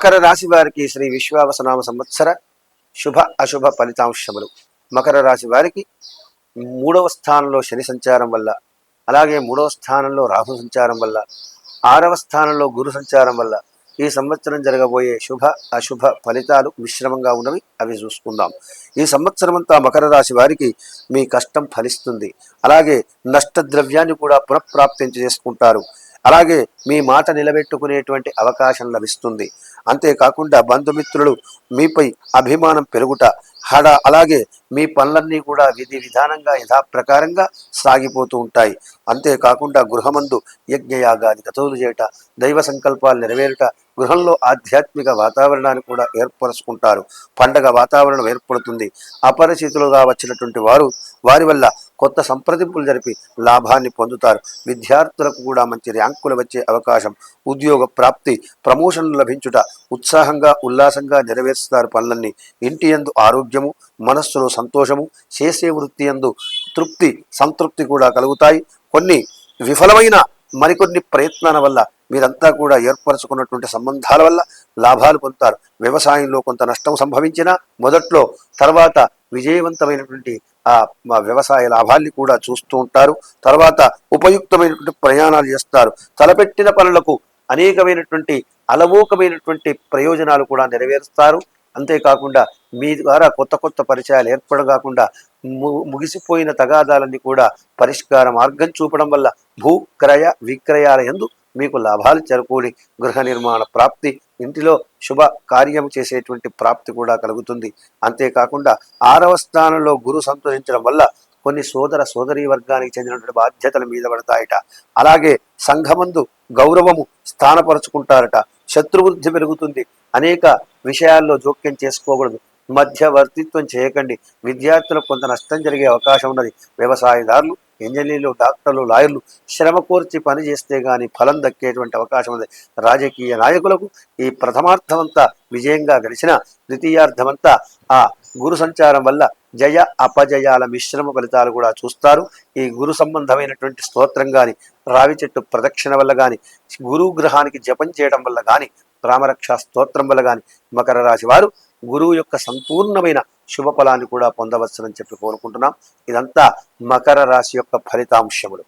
మకర రాశి వారికి శ్రీ విశ్వావసనామ సంవత్సర శుభ అశుభ ఫలితాంశములు. మకర రాశి వారికి 3వ స్థానంలో శని సంచారం వల్ల, అలాగే 3వ స్థానంలో రాహు సంచారం వల్ల, 6వ స్థానంలో గురు సంచారం వల్ల ఈ సంవత్సరం జరగబోయే శుభ అశుభ ఫలితాలు మిశ్రమంగా ఉన్నవి. అవి చూసుకుందాం. ఈ సంవత్సరం అంతా మకర రాశి వారికి మీ కష్టం ఫలిస్తుంది. అలాగే నష్టద్రవ్యాన్ని కూడా పునఃప్రాప్తించి చేసుకుంటారు. అలాగే మీ మాట నిలబెట్టుకునేటువంటి అవకాశం లభిస్తుంది. అంతేకాకుండా బంధుమిత్రులు మీపై అభిమానం పెరుగుట, అలాగే మీ పనులన్నీ కూడా విధి విధానంగా యథాప్రకారంగా సాగిపోతూ ఉంటాయి. అంతేకాకుండా గృహమందు యజ్ఞయాగాది గతువులు చేయుట, దైవ సంకల్పాలు నెరవేరుట, గృహంలో ఆధ్యాత్మిక వాతావరణాన్ని కూడా ఏర్పరచుకుంటారు. పండగ వాతావరణం ఏర్పడుతుంది. అపరిచితులుగా వచ్చినటువంటి వారి వల్ల కొత్త సంప్రదింపులు జరిపి లాభాన్ని పొందుతారు. విద్యార్థులకు కూడా మంచి ర్యాంకులు వచ్చే అవకాశం, ఉద్యోగ ప్రాప్తి, ప్రమోషన్లు లభించుట, ఉత్సాహంగా ఉల్లాసంగా నెరవేరుస్తారు పనులన్నీ. ఇంటి యందు ఆరోగ్యము, మనస్సులో సంతోషము, చేసే వృత్తి యందు తృప్తి సంతృప్తి కూడా కలుగుతాయి. కొన్ని విఫలమైన మరికొన్ని ప్రయత్నాల వల్ల మీరంతా కూడా ఏర్పరచుకున్నటువంటి సంబంధాల వల్ల లాభాలు పొందుతారు. వ్యవసాయంలో కొంత నష్టం సంభవించినా మొదట్లో, తర్వాత విజయవంతమైనటువంటి వ్యవసాయ లాభాల్ని కూడా చూస్తూ ఉంటారు. తర్వాత ఉపయుక్తమైనటువంటి ప్రయాణాలు చేస్తారు. తలపెట్టిన పనులకు అనేకమైనటువంటి అలవోకమైనటువంటి ప్రయోజనాలు కూడా నెరవేరుస్తారు. అంతేకాకుండా మీ ద్వారా కొత్త కొత్త పరిచయాలు ఏర్పడం కాకుండా ముగిసిపోయిన తగాదాలన్నీ కూడా పరిష్కార మార్గం చూపడం వల్ల భూ క్రయ విక్రయాల యందు మీకు లాభాలు చేకూరి గృహ నిర్మాణ ప్రాప్తి, ఇంటిలో శుభ కార్యం చేసేటువంటి ప్రాప్తి కూడా కలుగుతుంది. అంతేకాకుండా 6వ స్థానంలో గురు సంతరించడం వల్ల కొన్ని సోదరీ వర్గానికి చెందినటువంటి బాధ్యతల మీద పడతాయట. అలాగే సంఘమందు గౌరవము స్థానపరుచుకుంటారట. శత్రువృద్ధి పెరుగుతుంది. అనేక విషయాల్లో జోక్యం చేసుకోకూడదు. మధ్యవర్తిత్వం చేయకండి. విద్యార్థులకు కొంత నష్టం జరిగే అవకాశం ఉన్నది. వ్యవసాయదారులు, ఇంజనీర్లు, డాక్టర్లు, లాయర్లు శ్రమ కోర్చి పని చేస్తే గాని ఫలం దక్కేటువంటి అవకాశం ఉంది. రాజకీయ నాయకులకు ఈ ప్రథమార్థమంతా విజయంగా గడిచిన ద్వితీయార్థమంతా ఆ గురు సంచారం వల్ల జయ అపజయాల మిశ్రమ ఫలితాలు కూడా చూస్తారు. ఈ గురు సంబంధమైనటువంటి స్తోత్రం కానీ, రావి చెట్టు ప్రదక్షిణ వల్ల కానీ, గురువు గ్రహానికి జపం చేయడం వల్ల కానీ, రామరక్షా స్తోత్రం వల్ల కానీ మకర రాశి వారు గురువు యొక్క సంపూర్ణమైన శుభ ఫలాన్ని కూడా పొందవచ్చునని చెప్పి కోరుకుంటున్నాం. ఇదంతా మకర రాశి యొక్క ఫలితాంశములు.